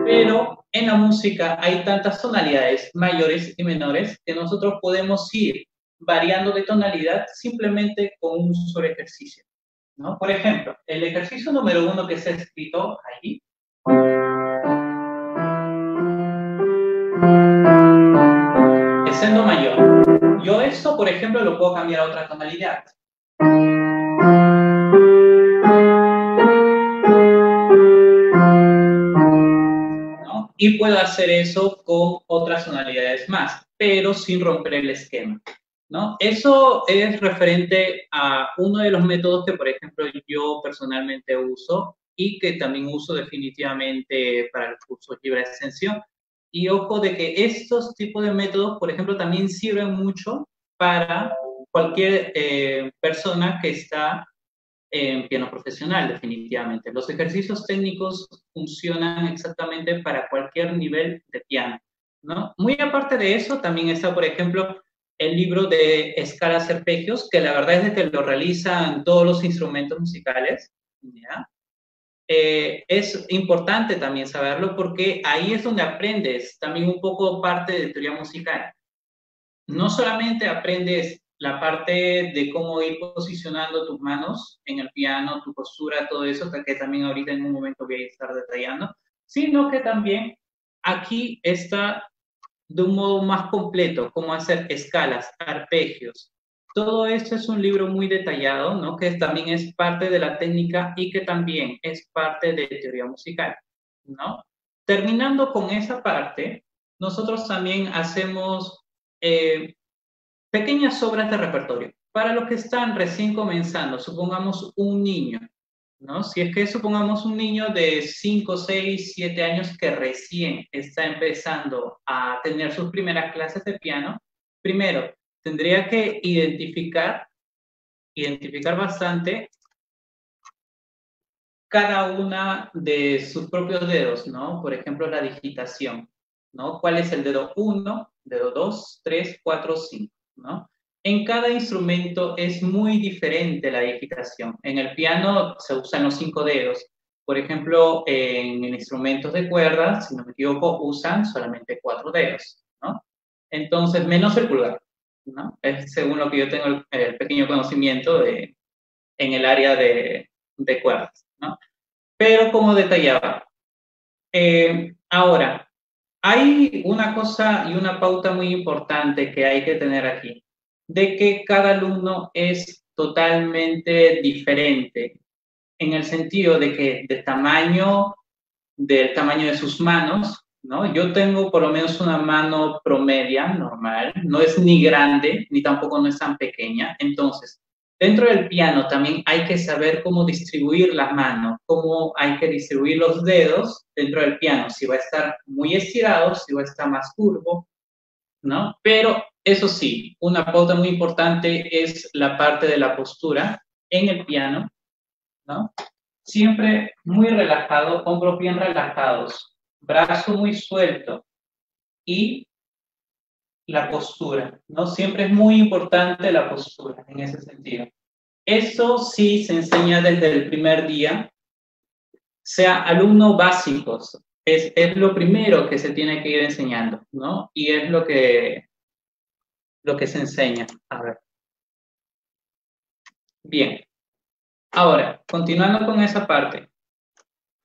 pero en la música hay tantas tonalidades mayores y menores que nosotros podemos ir variando de tonalidad simplemente con un solo ejercicio, ¿no? Por ejemplo, el ejercicio número 1 que está escrito ahí es en do mayor. Yo esto, por ejemplo, lo puedo cambiar a otra tonalidad. ¿No? Y puedo hacer eso con otras tonalidades más, pero sin romper el esquema, ¿no? Eso es referente a uno de los métodos que, por ejemplo, yo personalmente uso y que también uso definitivamente para los cursos libre de extensión. Y ojo de que estos tipos de métodos, por ejemplo, también sirven mucho para cualquier persona que está en piano profesional, definitivamente. Los ejercicios técnicos funcionan exactamente para cualquier nivel de piano, ¿no? Muy aparte de eso, también está, por ejemplo, el libro de escalas y arpegios, que la verdad es de que lo realizan todos los instrumentos musicales, ¿ya? es importante también saberlo porque ahí es donde aprendes también un poco parte de teoría musical. No solamente aprendes la parte de cómo ir posicionando tus manos en el piano, tu postura, todo eso, que también ahorita en un momento voy a estar detallando, sino que también aquí está de un modo más completo, cómo hacer escalas, arpegios. Todo esto es un libro muy detallado, ¿no? Que también es parte de la técnica y que también es parte de teoría musical, ¿no? Terminando con esa parte, nosotros también hacemos pequeñas obras de repertorio. Para los que están recién comenzando, supongamos un niño, ¿no? Si es que supongamos un niño de 5, 6, 7 años que recién está empezando a tener sus primeras clases de piano, primero tendría que identificar bastante cada una de sus propios dedos, ¿no? Por ejemplo, la digitación, ¿no? ¿Cuál es el dedo 1, dedo 2, 3, 4, 5, ¿no? En cada instrumento es muy diferente la digitación. En el piano se usan los 5 dedos. Por ejemplo, en instrumentos de cuerdas, si no me equivoco, usan solamente 4 dedos, ¿no? Entonces, menos el pulgar, ¿no? Es según lo que yo tengo el pequeño conocimiento en el área de cuerdas, ¿no? Pero como detallaba, ahora, hay una cosa y una pauta muy importante que hay que tener aquí, de que cada alumno es totalmente diferente, en el sentido de que del tamaño de sus manos, ¿no? Yo tengo por lo menos una mano promedia, normal, no es ni grande, ni tampoco no es tan pequeña, entonces, dentro del piano también hay que saber cómo distribuir las manos, cómo hay que distribuir los dedos dentro del piano, si va a estar muy estirado, si va a estar más curvo, ¿no? Pero eso sí, una pauta muy importante es la parte de la postura en el piano, ¿no? Siempre muy relajado, hombros bien relajados, brazo muy suelto y la postura, ¿no? Siempre es muy importante la postura en ese sentido. Eso sí se enseña desde el primer día, sea alumnos básicos, es lo primero que se tiene que ir enseñando, ¿no? Y es lo que se enseña. A ver. Bien. Ahora, continuando con esa parte,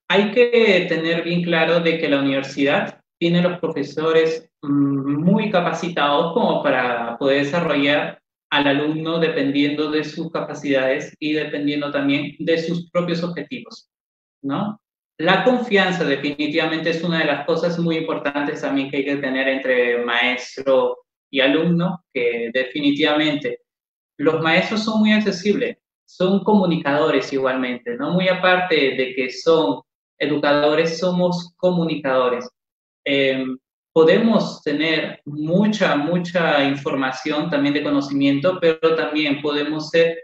hay que tener bien claro de que la universidad tiene los profesores muy capacitados como para poder desarrollar al alumno dependiendo de sus capacidades y dependiendo también de sus propios objetivos, ¿no? La confianza definitivamente es una de las cosas muy importantes también que hay que tener entre maestro y alumno, que definitivamente los maestros son muy accesibles, son comunicadores igualmente, ¿no? Muy aparte de que son educadores, somos comunicadores. Eh, Podemos tener mucha información también de conocimiento, pero también podemos ser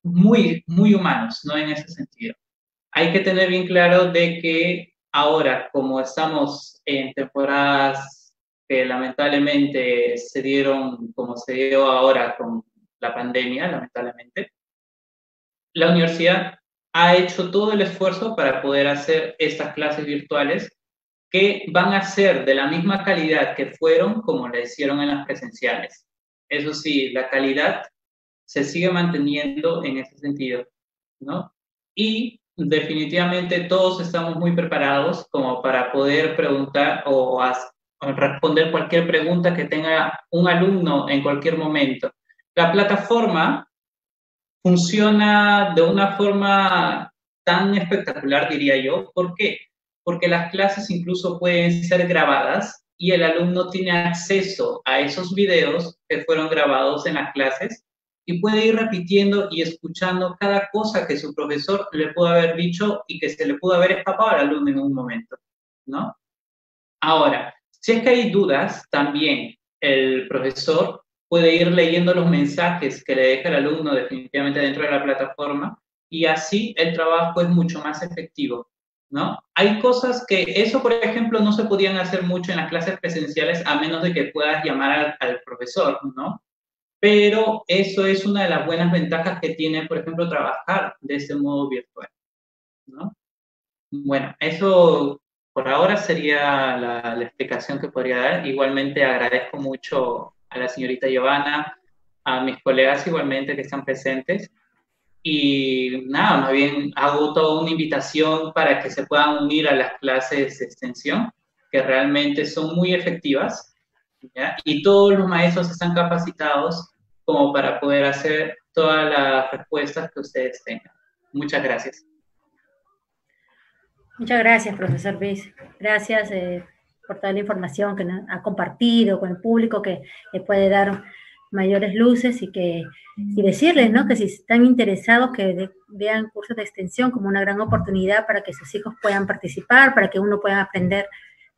muy humanos, ¿no? En ese sentido. Hay que tener bien claro de que ahora, como estamos en temporadas que lamentablemente se dieron como se dio ahora con la pandemia, lamentablemente, la universidad ha hecho todo el esfuerzo para poder hacer estas clases virtuales que van a ser de la misma calidad que fueron como le hicieron en las presenciales. Eso sí, la calidad se sigue manteniendo en ese sentido, ¿no? Y definitivamente todos estamos muy preparados como para poder preguntar o responder cualquier pregunta que tenga un alumno en cualquier momento. La plataforma funciona de una forma tan espectacular, diría yo. ¿Por qué? Porque las clases incluso pueden ser grabadas y el alumno tiene acceso a esos videos que fueron grabados en las clases y puede ir repitiendo y escuchando cada cosa que su profesor le pudo haber dicho y que se le pudo haber escapado al alumno en un momento, ¿no? Ahora, si es que hay dudas, también el profesor puede ir leyendo los mensajes que le deja el alumno definitivamente dentro de la plataforma y así el trabajo es mucho más efectivo, ¿no? Hay cosas que eso, por ejemplo, no se podían hacer mucho en las clases presenciales a menos de que puedas llamar al profesor, ¿no? Pero eso es una de las buenas ventajas que tiene, por ejemplo, trabajar de ese modo virtual. ¿no? Bueno, eso por ahora sería la explicación que podría dar. Igualmente agradezco mucho a la señorita Giovanna, a mis colegas igualmente que están presentes. Y nada, más bien hago toda una invitación para que se puedan unir a las clases de extensión, que realmente son muy efectivas, ¿ya? Y todos los maestros están capacitados como para poder hacer todas las respuestas que ustedes tengan. Muchas gracias. Muchas gracias, profesor Luis. Gracias por toda la información que nos ha compartido con el público, que le puede dar mayores luces y decirles, ¿no?, que si están interesados que vean cursos de extensión como una gran oportunidad para que sus hijos puedan participar, para que uno pueda aprender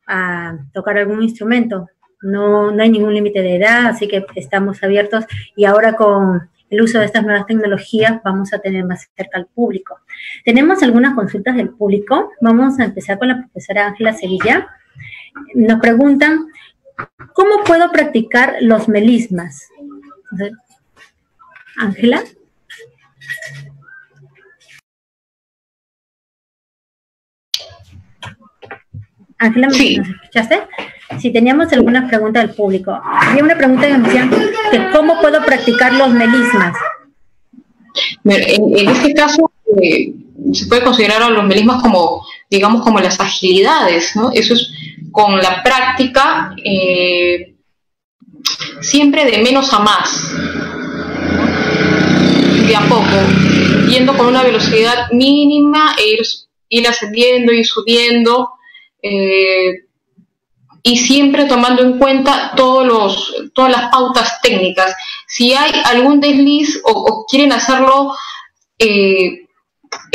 a tocar algún instrumento. No hay ningún límite de edad, así que estamos abiertos, y ahora con el uso de estas nuevas tecnologías vamos a tener más cerca al público. Tenemos algunas consultas del público. Vamos a empezar con la profesora Ángela Sevilla. Nos preguntan, ¿cómo puedo practicar los melismas? Ángela. Ángela, Sí. ¿nos escuchaste? Si teníamos algunas preguntas del público. Había una pregunta que me decían que ¿cómo puedo practicar los melismas? En este caso, se puede considerar a los melismas como, digamos, como las agilidades, ¿no? Eso es con la práctica, siempre de menos a más, de a poco, yendo con una velocidad mínima e ir ascendiendo y subiendo, y siempre tomando en cuenta todas las pautas técnicas. Si hay algún desliz o quieren hacerlo en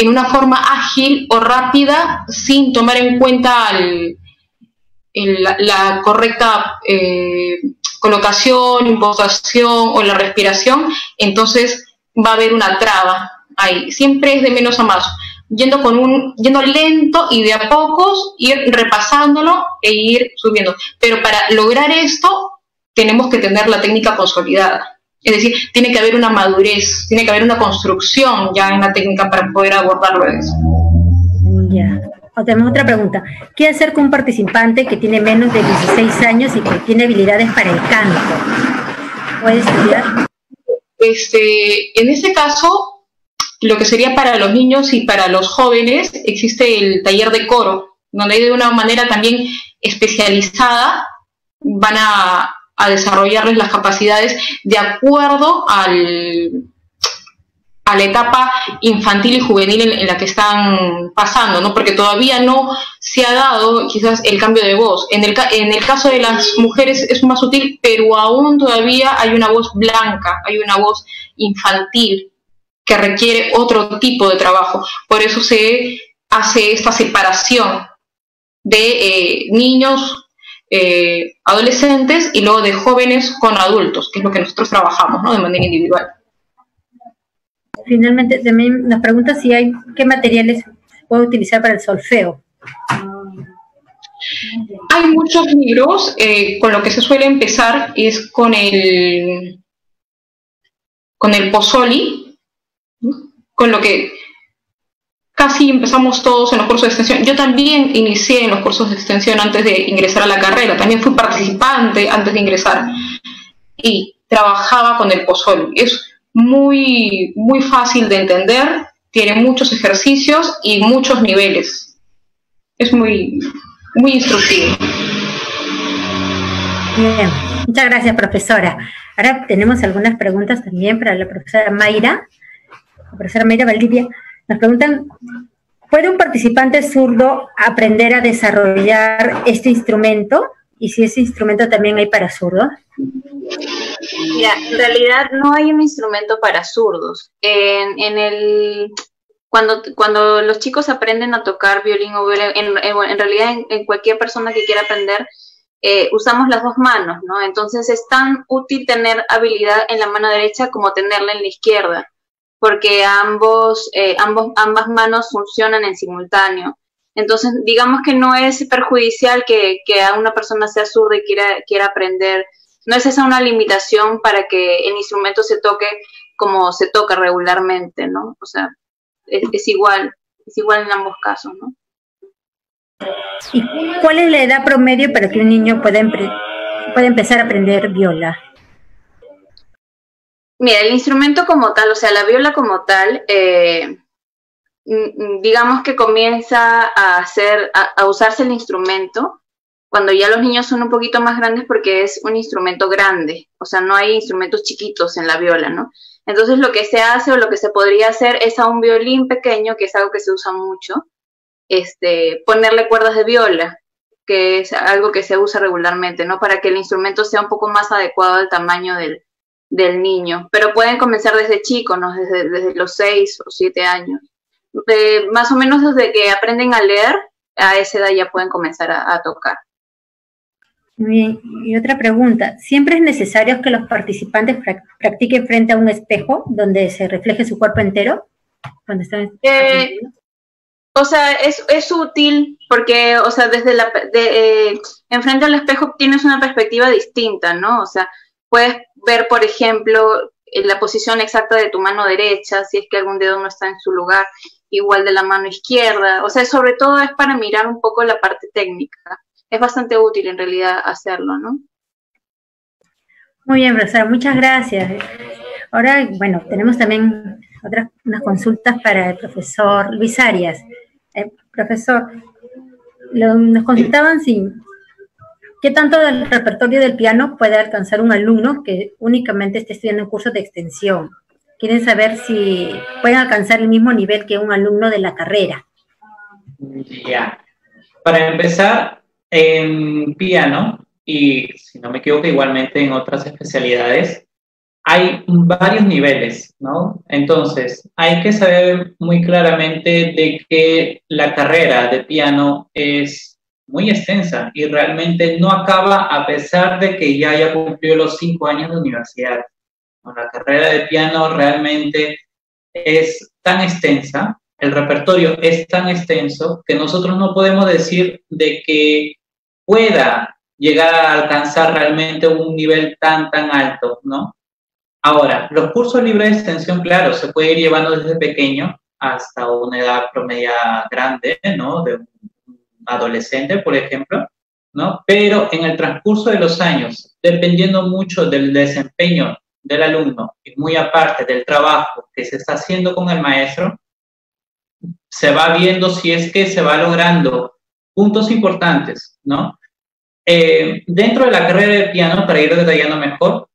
una forma ágil o rápida, sin tomar en cuenta la correcta colocación, impostación o la respiración, entonces va a haber una traba ahí. Siempre es de menos a más, yendo lento y de a pocos, ir repasándolo e ir subiendo. Pero para lograr esto tenemos que tener la técnica consolidada. Es decir, tiene que haber una madurez, tiene que haber una construcción ya en la técnica para poder abordarlo eso. Ya. Tenemos otra pregunta. ¿Qué hacer con un participante que tiene menos de 16 años y que tiene habilidades para el canto? ¿Puede estudiar? En este caso, lo que sería para los niños y para los jóvenes, existe el taller de coro, donde de una manera también especializada van a desarrollarles las capacidades de acuerdo a la etapa infantil y juvenil en la que están pasando, ¿no? Porque todavía no se ha dado quizás el cambio de voz. En el caso de las mujeres es más sutil, pero aún todavía hay una voz blanca, hay una voz infantil que requiere otro tipo de trabajo. Por eso se hace esta separación de niños, adolescentes y luego de jóvenes con adultos, que es lo que nosotros trabajamos, ¿no?, de manera individual. Finalmente, también nos pregunta si qué materiales se puede utilizar para el solfeo. Hay muchos libros, con lo que se suele empezar es con el Pozzoli, con lo que casi empezamos todos en los cursos de extensión. Yo también inicié en los cursos de extensión antes de ingresar a la carrera, también fui participante antes de ingresar y trabajaba con el Pozzoli. Es muy, muy fácil de entender, tiene muchos ejercicios y muchos niveles. Es muy, muy instructivo. Bien, muchas gracias, profesora. Ahora tenemos algunas preguntas también para la profesora Mayra. La profesora Mayra Valdivia. Nos preguntan, ¿puede un participante zurdo aprender a desarrollar este instrumento? Y si ese instrumento también hay para zurdos. Mira, en realidad no hay un instrumento para zurdos. Cuando los chicos aprenden a tocar violín o violín, en realidad en cualquier persona que quiera aprender, usamos las dos manos, ¿no? Entonces es tan útil tener habilidad en la mano derecha como tenerla en la izquierda, porque ambas manos funcionan en simultáneo. Entonces, digamos que no es perjudicial que a una persona sea zurda y quiera aprender. No es esa una limitación para que el instrumento se toque como se toca regularmente, ¿no? O sea, es igual. Es igual en ambos casos, ¿no? ¿Y cuál es la edad promedio para que un niño pueda empezar a aprender viola? Mira, el instrumento como tal, o sea, la viola como tal, digamos que comienza a usarse el instrumento cuando ya los niños son un poquito más grandes, porque es un instrumento grande, o sea, no hay instrumentos chiquitos en la viola, ¿no? Entonces lo que se hace o lo que se podría hacer es a un violín pequeño, que es algo que se usa mucho, ponerle cuerdas de viola, que es algo que se usa regularmente, ¿no? Para que el instrumento sea un poco más adecuado al tamaño del niño. Pero pueden comenzar desde chicos, ¿no? Desde los 6 o 7 años. Más o menos desde que aprenden a leer, a esa edad ya pueden comenzar a tocar. Muy bien. Y otra pregunta, ¿siempre es necesario que los participantes practiquen frente a un espejo donde se refleje su cuerpo entero? Cuando están o sea, es útil porque, o sea, enfrente al espejo tienes una perspectiva distinta, ¿no? O sea, puedes ver, por ejemplo, la posición exacta de tu mano derecha, si es que algún dedo no está en su lugar, igual de la mano izquierda. O sea, sobre todo es para mirar un poco la parte técnica. Es bastante útil en realidad hacerlo, ¿no? Muy bien, profesora, muchas gracias. Ahora, bueno, tenemos también unas consultas para el profesor Luis Arias. Profesor, nos consultaban si qué tanto del repertorio del piano puede alcanzar un alumno que únicamente esté estudiando un curso de extensión. Quieren saber si pueden alcanzar el mismo nivel que un alumno de la carrera. Ya. Para empezar, en piano, y si no me equivoco, igualmente en otras especialidades, hay varios niveles, ¿no? Entonces, hay que saber muy claramente de que la carrera de piano es muy extensa y realmente no acaba a pesar de que ya haya cumplido los 5 años de universidad. La carrera de piano realmente es tan extensa, el repertorio es tan extenso, que nosotros no podemos decir de que pueda llegar a alcanzar realmente un nivel tan alto, ¿no? Ahora, los cursos libres de extensión, claro, se puede ir llevando desde pequeño hasta una edad promedia grande, ¿no? De un adolescente, por ejemplo, ¿no? Pero en el transcurso de los años, dependiendo mucho del desempeño del alumno y muy aparte del trabajo que se está haciendo con el maestro, se va viendo si es que se va logrando puntos importantes, ¿no? Dentro de la carrera de piano, para ir detallando mejor,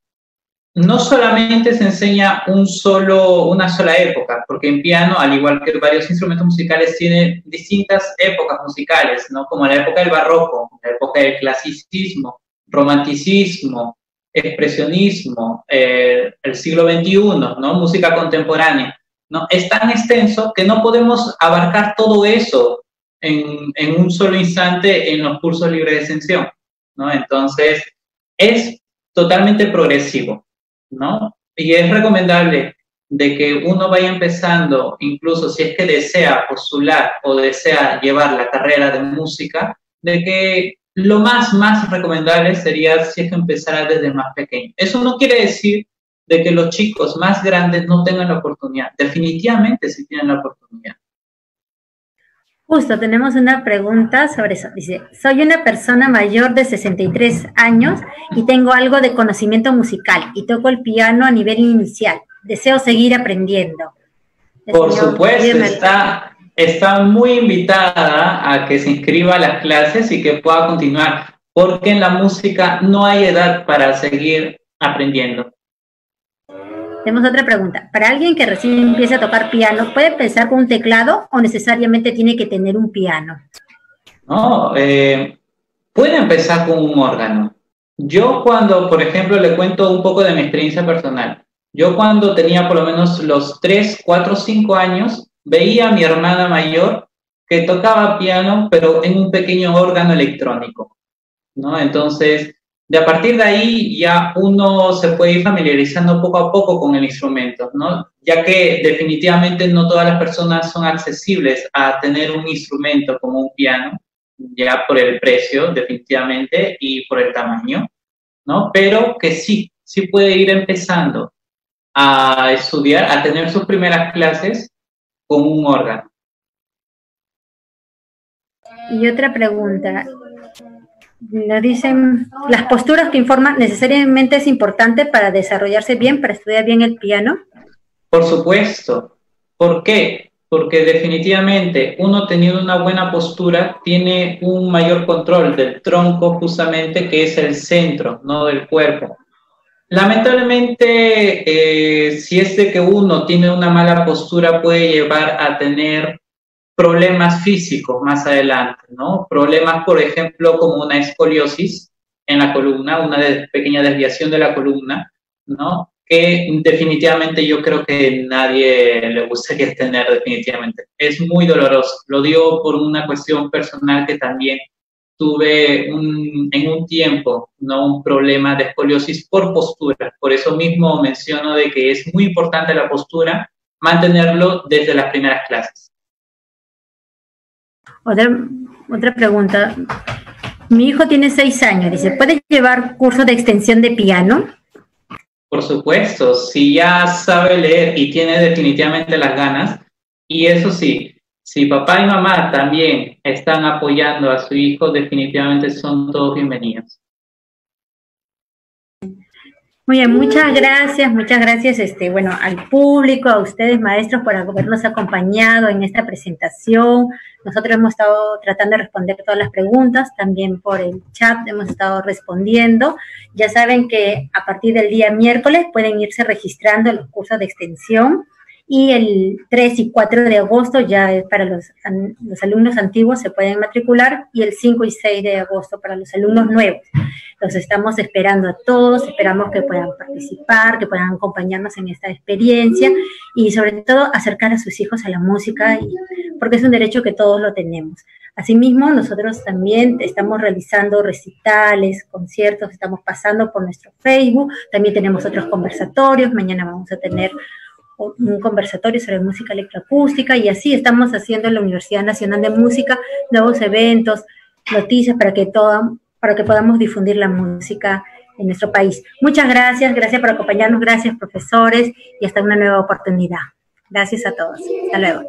no solamente se enseña una sola época, porque en piano, al igual que varios instrumentos musicales, tiene distintas épocas musicales, ¿no? Como la época del barroco, la época del clasicismo, romanticismo, expresionismo, el siglo XXI, ¿no? Música contemporánea, ¿no? Es tan extenso que no podemos abarcar todo eso en un solo instante en los cursos libres de extensión, ¿no? Entonces, es totalmente progresivo, ¿no? Y es recomendable de que uno vaya empezando, incluso si es que desea postular o desea llevar la carrera de música, de que lo más recomendable sería si es que empezara desde más pequeño. Eso no quiere decir de que los chicos más grandes no tengan la oportunidad. Definitivamente sí tienen la oportunidad. Justo, tenemos una pregunta sobre eso. Dice, soy una persona mayor de 63 años y tengo algo de conocimiento musical y toco el piano a nivel inicial. Deseo seguir aprendiendo. Por supuesto, está muy invitada a que se inscriba a las clases y que pueda continuar, porque en la música no hay edad para seguir aprendiendo. Tenemos otra pregunta. Para alguien que recién empieza a tocar piano, ¿puede empezar con un teclado o necesariamente tiene que tener un piano? No, puede empezar con un órgano. Yo cuando, por ejemplo, le cuento un poco de mi experiencia personal. Yo cuando tenía por lo menos los 3, 4, 5 años, veía a mi hermana mayor que tocaba piano, pero en un pequeño órgano electrónico, ¿no? Entonces, a partir de ahí ya uno se puede ir familiarizando poco a poco con el instrumento, ¿no? Ya que definitivamente no todas las personas son accesibles a tener un instrumento como un piano, ya por el precio definitivamente y por el tamaño, ¿no? Pero que sí puede ir empezando a estudiar, a tener sus primeras clases con un órgano. Y otra pregunta. Nos dicen, ¿las posturas que informan necesariamente es importante para desarrollarse bien, para estudiar bien el piano? Por supuesto. ¿Por qué? Porque definitivamente uno teniendo una buena postura tiene un mayor control del tronco justamente, que es el centro, ¿no?, del cuerpo. Lamentablemente, si es de que uno tiene una mala postura, puede llevar a tener problemas físicos más adelante, ¿no? Problemas, por ejemplo, como una escoliosis en la columna, una pequeña desviación de la columna, ¿no? Que definitivamente yo creo que nadie le gustaría tener definitivamente. Es muy doloroso. Lo digo por una cuestión personal que también tuve en un tiempo, ¿no?, un problema de escoliosis por postura. Por eso mismo menciono de que es muy importante la postura, mantenerlo desde las primeras clases. Otra pregunta. Mi hijo tiene 6 años, dice, ¿puede llevar curso de extensión de piano? Por supuesto, si ya sabe leer y tiene definitivamente las ganas, y eso sí, si papá y mamá también están apoyando a su hijo, definitivamente son todos bienvenidos. Muy bien, muchas gracias, bueno, al público, a ustedes maestros por habernos acompañado en esta presentación. Nosotros hemos estado tratando de responder todas las preguntas, también por el chat hemos estado respondiendo. Ya saben que a partir del día miércoles pueden irse registrando los cursos de extensión, y el 3 y 4 de agosto ya para los alumnos antiguos se pueden matricular, y el 5 y 6 de agosto para los alumnos nuevos. Los estamos esperando a todos, esperamos que puedan participar, que puedan acompañarnos en esta experiencia y sobre todo acercar a sus hijos a la música, porque es un derecho que todos lo tenemos. Asimismo, nosotros también estamos realizando recitales, conciertos, estamos pasando por nuestro Facebook, también tenemos otros conversatorios, mañana vamos a tener un conversatorio sobre música electroacústica, y así estamos haciendo en la Universidad Nacional de Música nuevos eventos, noticias para que podamos difundir la música en nuestro país. Muchas gracias por acompañarnos, gracias profesores, y hasta una nueva oportunidad. Gracias a todos. Hasta luego.